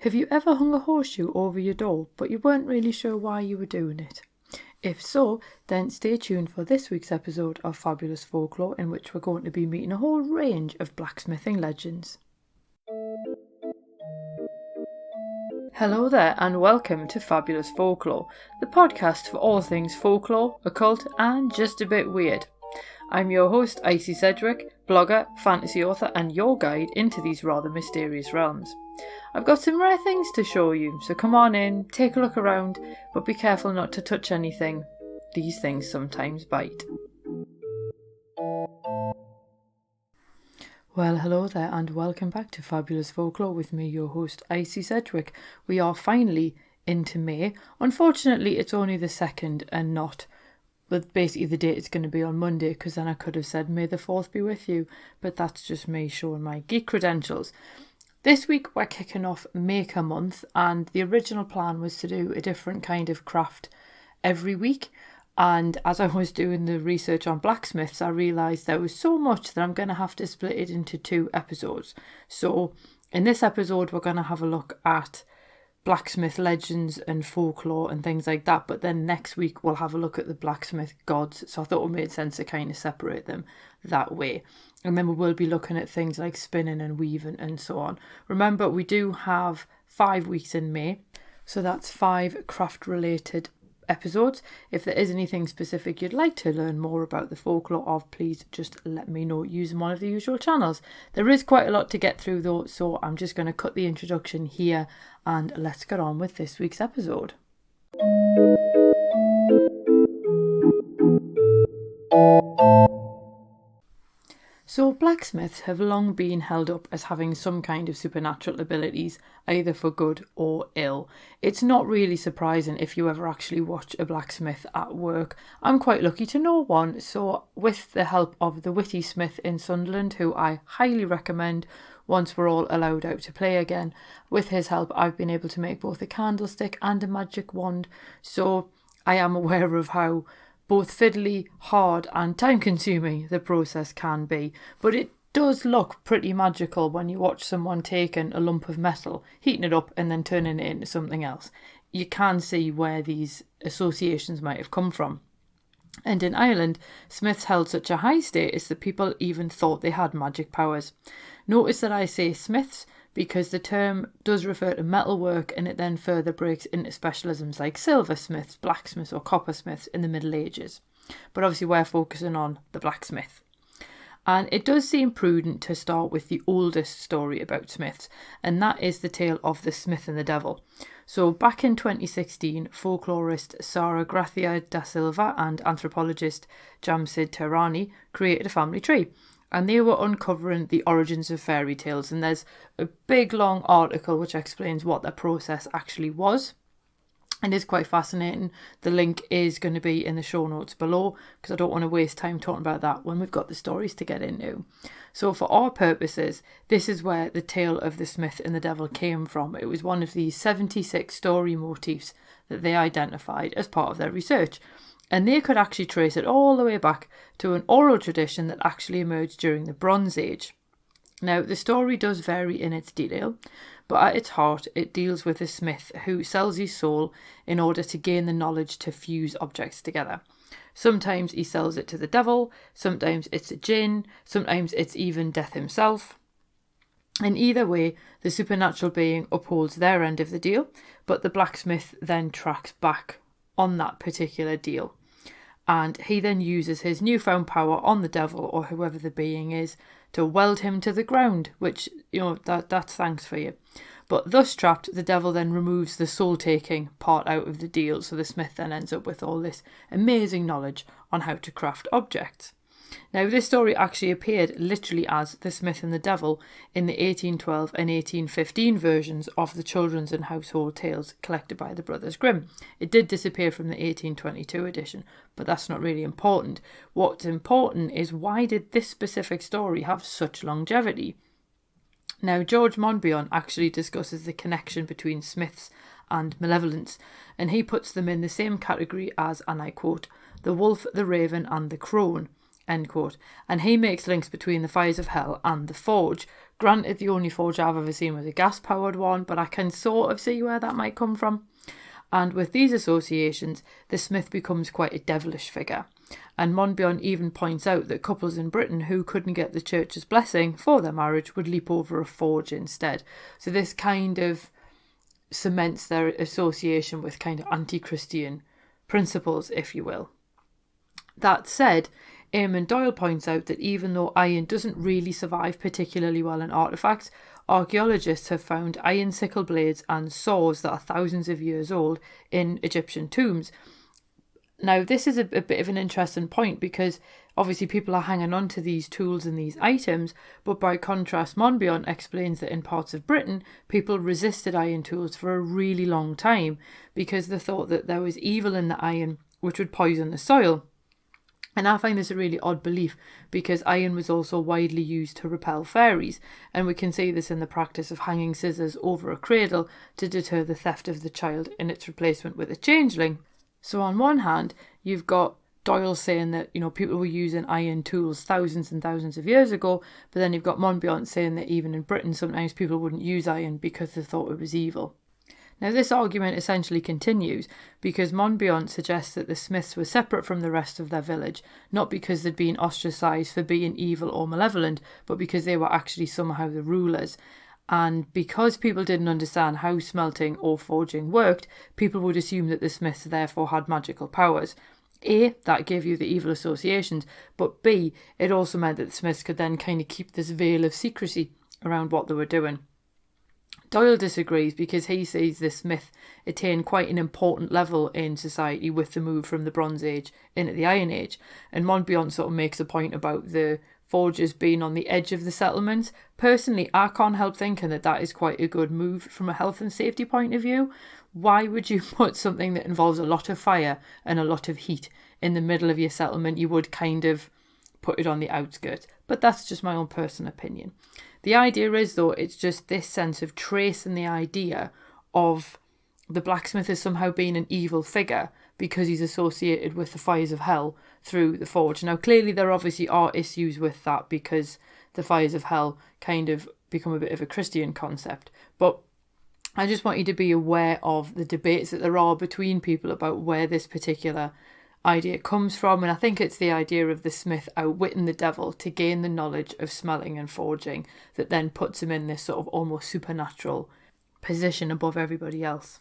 Have you ever hung a horseshoe over your door, but you weren't really sure why you were doing it? If so, then stay tuned for this week's episode of Fabulous Folklore, in which we're going to be meeting a whole range of blacksmithing legends. Hello there and welcome to Fabulous Folklore, the podcast for all things folklore, occult and just a bit weird. I'm your host, Icy Sedgwick, blogger, fantasy author and your guide into these rather mysterious realms. I've got some rare things to show you, so come on in, take a look around, but be careful not to touch anything. These things sometimes bite. Well, hello there and welcome back to Fabulous Folklore with me, your host, Icy Sedgwick. We are finally into May. Unfortunately, it's only the 2nd and not, but basically the date is going to be on Monday, because then I could have said May the 4th be with you, but that's just me showing my geek credentials. This week we're kicking off Maker Month, and the original plan was to do a different kind of craft every week. And as I was doing the research on Blacksmiths, I realised there was so much that I'm going to have to split it into 2 episodes. So in this episode we're going to have a look at blacksmith legends and folklore and things like that, but then next week we'll have a look at the blacksmith gods, so I thought it made sense to kind of separate them that way. And then we will be looking at things like spinning and weaving and so on. Remember, we do have 5 weeks in May, so that's 5 craft related episodes. If there is anything specific you'd like to learn more about the folklore of, please just let me know using one of the usual channels. There is quite a lot to get through though, so I'm just going to cut the introduction here and let's get on with this week's episode. So blacksmiths have long been held up as having some kind of supernatural abilities, either for good or ill. It's not really surprising if you ever actually watch a blacksmith at work. I'm quite lucky to know one, so with the help of the witty smith in Sunderland, who I highly recommend once we're all allowed out to play again, with his help I've been able to make both a candlestick and a magic wand, so I am aware of how both fiddly, hard and time-consuming the process can be, but it does look pretty magical when you watch someone taking a lump of metal, heating it up and then turning it into something else. You can see where these associations might have come from. And in Ireland, smiths held such a high status that people even thought they had magic powers. Notice that I say smiths, because the term does refer to metalwork and it then further breaks into specialisms like silversmiths, blacksmiths or coppersmiths in the Middle Ages. But obviously we're focusing on the blacksmith. And it does seem prudent to start with the oldest story about smiths, and that is the tale of the Smith and the Devil. So back in 2016, folklorist Sarah Gracia da Silva and anthropologist Jamsid Tehrani created a family tree. And they were uncovering the origins of fairy tales, and there's a big long article which explains what their process actually was. It is quite fascinating. The link is going to be in the show notes below, because I don't want to waste time talking about that when we've got the stories to get into. So for our purposes, this is where the tale of the Smith and the Devil came from. It was one of the 76 story motifs that they identified as part of their research. And they could actually trace it all the way back to an oral tradition that actually emerged during the Bronze Age. Now, the story does vary in its detail, but at its heart, it deals with a smith who sells his soul in order to gain the knowledge to fuse objects together. Sometimes he sells it to the devil, sometimes it's a jinn, sometimes it's even death himself. In either way, the supernatural being upholds their end of the deal, but the blacksmith then tracks back on that particular deal. And he then uses his newfound power on the devil, or whoever the being is, to weld him to the ground, which, that's thanks for you. But thus trapped, the devil then removes the soul-taking part out of the deal, so the smith then ends up with all this amazing knowledge on how to craft objects. Now, this story actually appeared literally as The Smith and the Devil in the 1812 and 1815 versions of the children's and household tales collected by the Brothers Grimm. It did disappear from the 1822 edition, but that's not really important. What's important is, why did this specific story have such longevity? Now, George Monbiot actually discusses the connection between smiths and malevolence, and he puts them in the same category as, and I quote, the wolf, the raven and the crone, end quote. And he makes links between the fires of hell and the forge, Granted, the only forge I've ever seen was a gas-powered one, but I can sort of see where that might come from. And with these associations, the smith becomes quite a devilish figure. And Monbiot even points out that couples in Britain who couldn't get the church's blessing for their marriage would leap over a forge instead. So this kind of cements their association with kind of anti-Christian principles, if you will. That said, Eamon Doyle points out that even though iron doesn't really survive particularly well in artefacts, archaeologists have found iron sickle blades and saws that are thousands of years old in Egyptian tombs. Now, this is a bit of an interesting point because obviously people are hanging on to these tools and these items, but by contrast, Monbiot explains that in parts of Britain, people resisted iron tools for a really long time because they thought that there was evil in the iron which would poison the soil. And I find this a really odd belief because iron was also widely used to repel fairies, and we can see this in the practice of hanging scissors over a cradle to deter the theft of the child in its replacement with a changeling. So on one hand, you've got Doyle saying that, people were using iron tools thousands and thousands of years ago, but then you've got Monbiot saying that even in Britain sometimes people wouldn't use iron because they thought it was evil. Now, this argument essentially continues because Monbiot suggests that the Smiths were separate from the rest of their village, not because they'd been ostracised for being evil or malevolent, but because they were actually somehow the rulers. And because people didn't understand how smelting or forging worked, people would assume that the Smiths therefore had magical powers. A, that gave you the evil associations, but B, it also meant that the Smiths could then kind of keep this veil of secrecy around what they were doing. Doyle disagrees because he sees this myth attain quite an important level in society with the move from the Bronze Age into the Iron Age, and Monbiot sort of makes a point about the forges being on the edge of the settlements. Personally, I can't help thinking that that is quite a good move from a health and safety point of view. Why would you put something that involves a lot of fire and a lot of heat in the middle of your settlement? You would kind of put it on the outskirts, but that's just my own personal opinion. The idea is, though, it's just this sense of tracing the idea of the blacksmith as somehow being an evil figure because he's associated with the fires of hell through the forge. Now, clearly there obviously are issues with that because the fires of hell kind of become a bit of a Christian concept. But I just want you to be aware of the debates that there are between people about where this particular idea comes from, and I think it's the idea of the smith outwitting the devil to gain the knowledge of smelting and forging that then puts him in this sort of almost supernatural position above everybody else.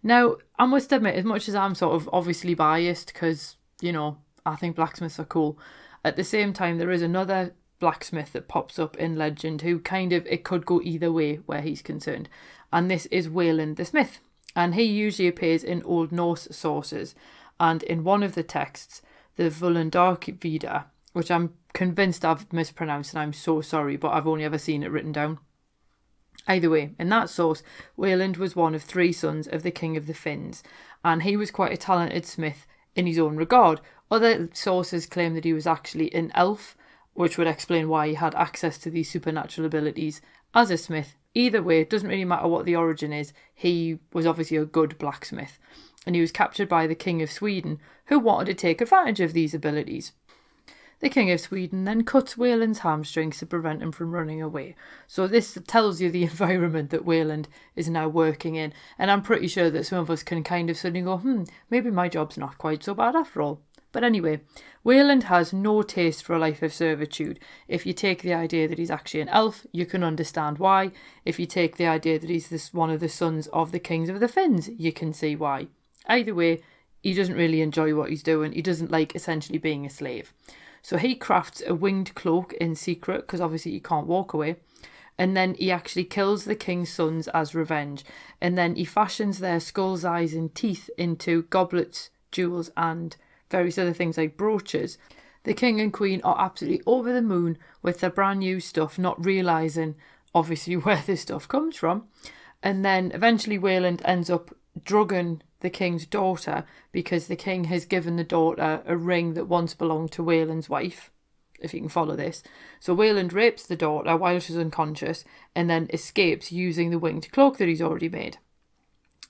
Now, I must admit, as much as I'm sort of obviously biased because, I think blacksmiths are cool, at the same time there is another blacksmith that pops up in legend who kind of, it could go either way where he's concerned, and this is Wayland the smith, and he usually appears in Old Norse sources. And in one of the texts, the Völundarkvida, which I'm convinced I've mispronounced and I'm so sorry, but I've only ever seen it written down. Either way, in that source, Wayland was one of 3 sons of the King of the Finns, and he was quite a talented smith in his own regard. Other sources claim that he was actually an elf, which would explain why he had access to these supernatural abilities as a smith. Either way, it doesn't really matter what the origin is, he was obviously a good blacksmith. And he was captured by the King of Sweden, who wanted to take advantage of these abilities. The King of Sweden then cuts Wayland's hamstrings to prevent him from running away. So this tells you the environment that Wayland is now working in, and I'm pretty sure that some of us can kind of suddenly go, maybe my job's not quite so bad after all. But anyway, Wayland has no taste for a life of servitude. If you take the idea that he's actually an elf, you can understand why. If you take the idea that he's one of the sons of the Kings of the Finns, you can see why. Either way, he doesn't really enjoy what he's doing. He doesn't like essentially being a slave. So he crafts a winged cloak in secret because obviously he can't walk away. And then he actually kills the king's sons as revenge. And then he fashions their skulls, eyes and teeth into goblets, jewels and various other things like brooches. The king and queen are absolutely over the moon with their brand new stuff, not realising obviously where this stuff comes from. And then eventually Wayland ends up drugging the king's daughter because the king has given the daughter a ring that once belonged to Wayland's wife, if you can follow this. So Wayland rapes the daughter while she's unconscious and then escapes using the winged cloak that he's already made.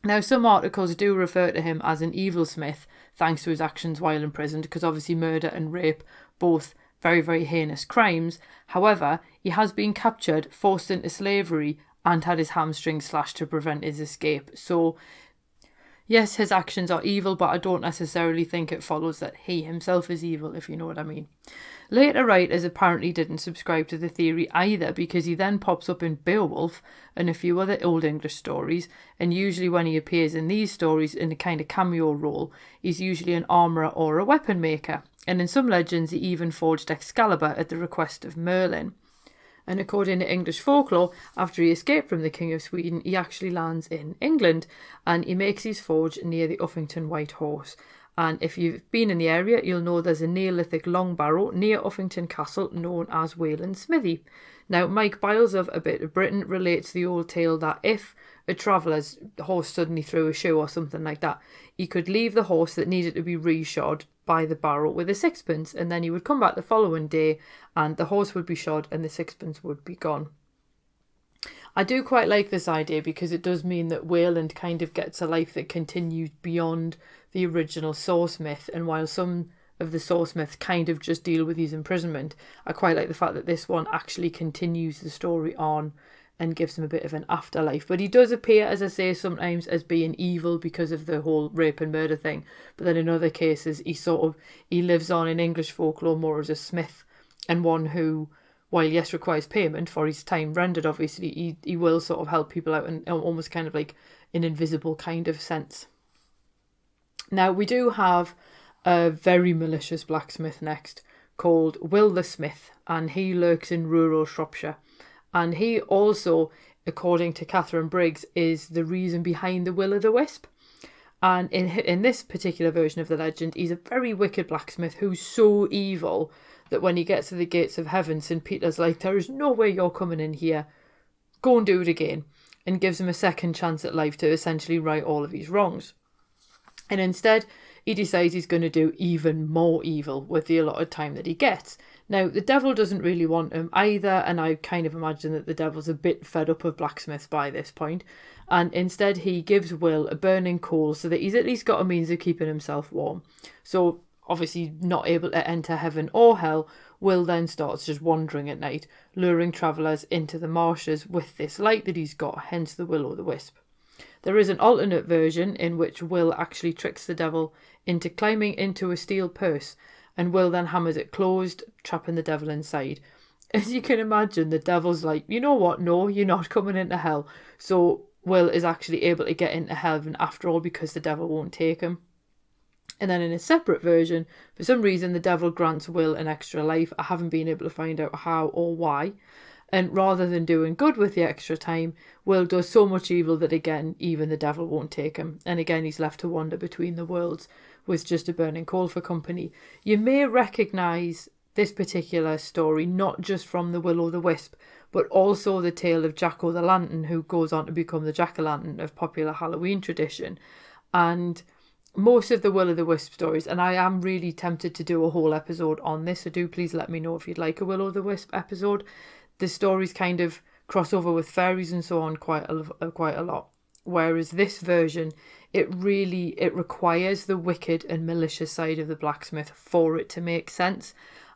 Now, some articles do refer to him as an evil smith thanks to his actions while imprisoned, because obviously murder and rape both very, very heinous crimes. However, he has been captured, forced into slavery, and had his hamstrings slashed to prevent his escape. So, yes, his actions are evil, but I don't necessarily think it follows that he himself is evil, if you know what I mean. Later writers apparently didn't subscribe to the theory either, because he then pops up in Beowulf and a few other Old English stories, and usually when he appears in these stories in a kind of cameo role, he's usually an armourer or a weapon maker, and in some legends he even forged Excalibur at the request of Merlin. And according to English folklore, after he escaped from the King of Sweden, he actually lands in England, and he makes his forge near the Uffington White Horse. And if you've been in the area, you'll know there's a Neolithic long barrow near Uffington Castle known as Wayland Smithy. Now, Mike Biles of A Bit of Britain relates the old tale that if a traveller's horse suddenly threw a shoe or something like that, he could leave the horse that needed to be reshod by the barrow with a sixpence, and then he would come back the following day and the horse would be shod and the sixpence would be gone. I do quite like this idea because it does mean that Wayland kind of gets a life that continues beyond the original source myth, and while some of the source myths kind of just deal with his imprisonment, I quite like the fact that this one actually continues the story on and gives him a bit of an afterlife. But he does appear, as I say, sometimes as being evil because of the whole rape and murder thing, but then in other cases he lives on in English folklore more as a smith, and one who, while yes requires payment for his time rendered, obviously he will sort of help people out in almost kind of like an invisible kind of sense. Now, we do have a very malicious blacksmith next called Will the Smith, and he lurks in rural Shropshire. And he also, according to Catherine Briggs, is the reason behind the Will-o'-the-Wisp. And in this particular version of the legend, he's a very wicked blacksmith who's so evil that when he gets to the gates of heaven, St. Peter's like, there is no way you're coming in here. Go and do it again. And gives him a second chance at life to essentially right all of his wrongs. And instead, he decides he's going to do even more evil with the allotted time that he gets. Now, the devil doesn't really want him either, and I kind of imagine that the devil's a bit fed up of blacksmiths by this point. And instead, he gives Will a burning coal so that he's at least got a means of keeping himself warm. So, obviously not able to enter heaven or hell, Will then starts just wandering at night, luring travellers into the marshes with this light that he's got, hence the Will-o'-the-Wisp. There is an alternate version in which Will actually tricks the devil into climbing into a steel purse, and Will then hammers it closed, trapping the devil inside. As you can imagine, the devil's like, you know what, no, you're not coming into hell. So Will is actually able to get into heaven after all because the devil won't take him. And then in a separate version, for some reason, the devil grants Will an extra life. I haven't been able to find out how or why. And rather than doing good with the extra time, Will does so much evil that again, even the devil won't take him. And again, he's left to wander between the worlds with just a burning coal for company. You may recognise this particular story not just from the Will-o'-the-Wisp, but also the tale of Jack-o'-the-Lantern, who goes on to become the Jack-o'-lantern of popular Halloween tradition. And most of the Will-o'-the-Wisp stories, and I am really tempted to do a whole episode on this, so do please let me know if you'd like a Will-o'-the-Wisp episode. The stories kind of cross over with fairies and so on quite a lot. Whereas this version, it requires the wicked and malicious side of the blacksmith for it to make sense.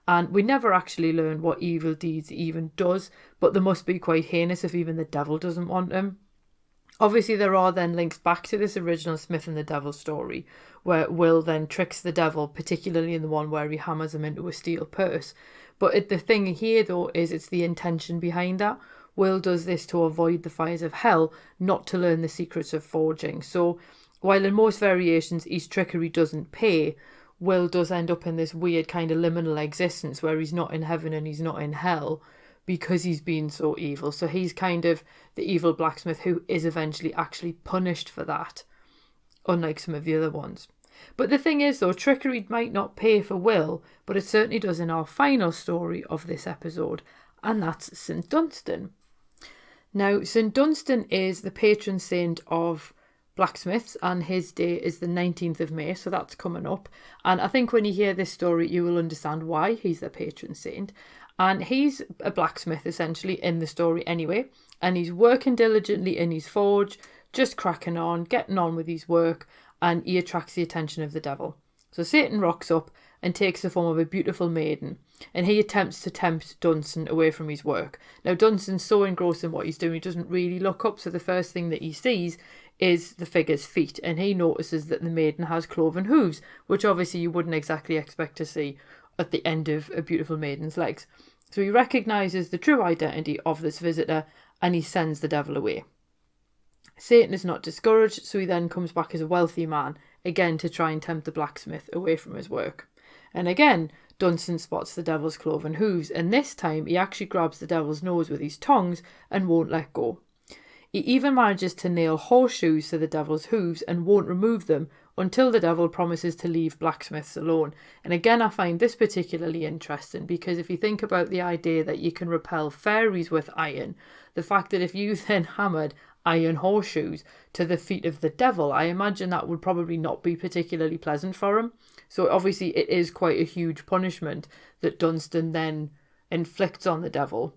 And we never actually learn what evil deeds he even does, but they must be quite heinous if even the devil doesn't want him. Obviously, there are then links back to this original Smith and the Devil story, where Will then tricks the devil, particularly in the one where he hammers him into a steel purse. But the thing here, though, is it's the intention behind that. Will does this to avoid the fires of hell, not to learn the secrets of forging. So, while in most variations his trickery doesn't pay, Will does end up in this weird kind of liminal existence where he's not in heaven and he's not in hell, because he's been so evil. So he's kind of the evil blacksmith who is eventually actually punished for that, unlike some of the other ones. But the thing is, though, trickery might not pay for Will, but it certainly does in our final story of this episode, and that's St. Dunstan. Now, St. Dunstan is the patron saint of blacksmiths, and his day is the 19th of May, so that's coming up. And I think when you hear this story, you will understand why he's the patron saint. And he's a blacksmith, essentially, in the story anyway. And he's working diligently in his forge, just cracking on, getting on with his work, and he attracts the attention of the devil. So Satan rocks up and takes the form of a beautiful maiden. and he attempts to tempt Dunstan away from his work. Now, Dunstan's so engrossed in what he's doing, he doesn't really look up, so the first thing that he sees is the figure's feet, and he notices that the maiden has cloven hooves, which obviously you wouldn't exactly expect to see at the end of a beautiful maiden's legs. So he recognises the true identity of this visitor, and he sends the devil away. Satan is not discouraged, so he then comes back as a wealthy man, again to try and tempt the blacksmith away from his work. And again, Dunstan spots the devil's cloven hooves, and this time he actually grabs the devil's nose with his tongs and won't let go. He even manages to nail horseshoes to the devil's hooves and won't remove them until the devil promises to leave Blacksmiths alone. And again, I find this particularly interesting because if you think about the idea that you can repel fairies with iron, the fact that if you then hammered iron horseshoes to the feet of the devil, I imagine that would probably not be particularly pleasant for him. So obviously it is quite a huge punishment that Dunstan then inflicts on the devil.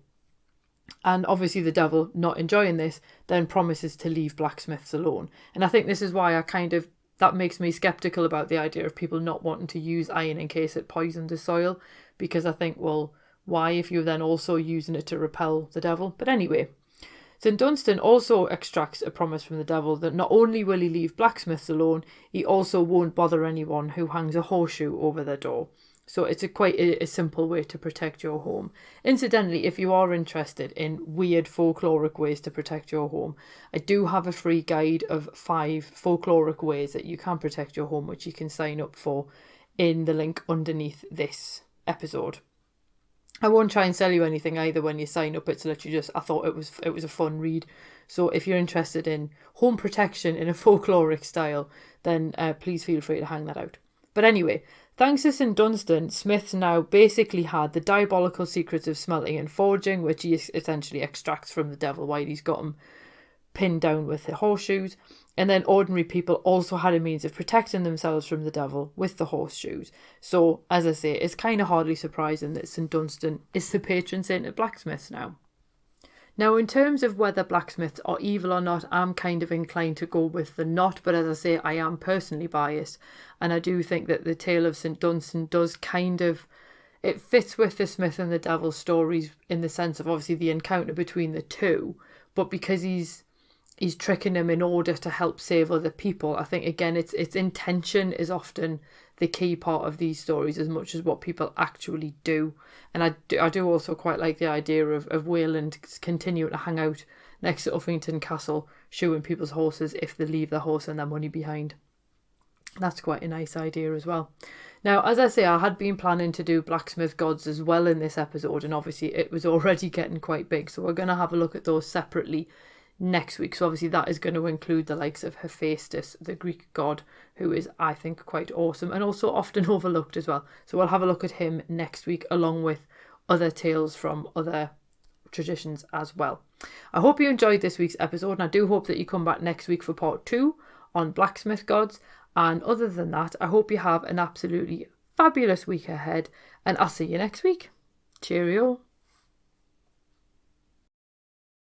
And obviously the devil, not enjoying this, then promises to leave Blacksmiths alone. And I think this is why that makes me sceptical about the idea of people not wanting to use iron in case it poisons the soil. Because I think, well, why if you're then also using it to repel the devil? But anyway, St. Dunstan also extracts a promise from the devil that not only will he leave Blacksmiths alone, he also won't bother anyone who hangs a horseshoe over their door. So it's quite a simple way to protect your home. Incidentally, if you are interested in weird folkloric ways to protect your home, I do have a free guide of 5 folkloric ways that you can protect your home, which you can sign up for in the link underneath this episode. I won't try and sell you anything either when you sign up. It's literally just, I thought it was a fun read. So if you're interested in home protection in a folkloric style, then please feel free to hang that out. But anyway, thanks to St. Dunstan, Smiths now basically had the diabolical secrets of smelting and forging, which he essentially extracts from the devil while he's got him pinned down with the horseshoes. And then ordinary people also had a means of protecting themselves from the devil with the horseshoes. So, as I say, it's kind of hardly surprising that St. Dunstan is the patron saint of blacksmiths now. Now, in terms of whether blacksmiths are evil or not, I'm kind of inclined to go with the not, but as I say, I am personally biased, and I do think that the tale of St. Dunstan does it fits with the Smith and the Devil stories in the sense of obviously the encounter between the two, but because he's tricking them in order to help save other people, I think again its intention is often the key part of these stories as much as what people actually do. And I do also quite like the idea of Wayland continuing to hang out next to Uffington Castle, shoeing people's horses if they leave their horse and their money behind. That's quite a nice idea as well. Now, as I say, I had been planning to do Blacksmith Gods as well in this episode, and obviously it was already getting quite big, so we're going to have a look at those separately next week. So obviously that is going to include the likes of Hephaestus, the Greek god, who is, I think, quite awesome and also often overlooked as well. So we'll have a look at him next week along with other tales from other traditions as well. I hope you enjoyed this week's episode, and I do hope that you come back next week for part 2 on Blacksmith Gods. And other than that, I hope you have an absolutely fabulous week ahead, and I'll see you next week. Cheerio.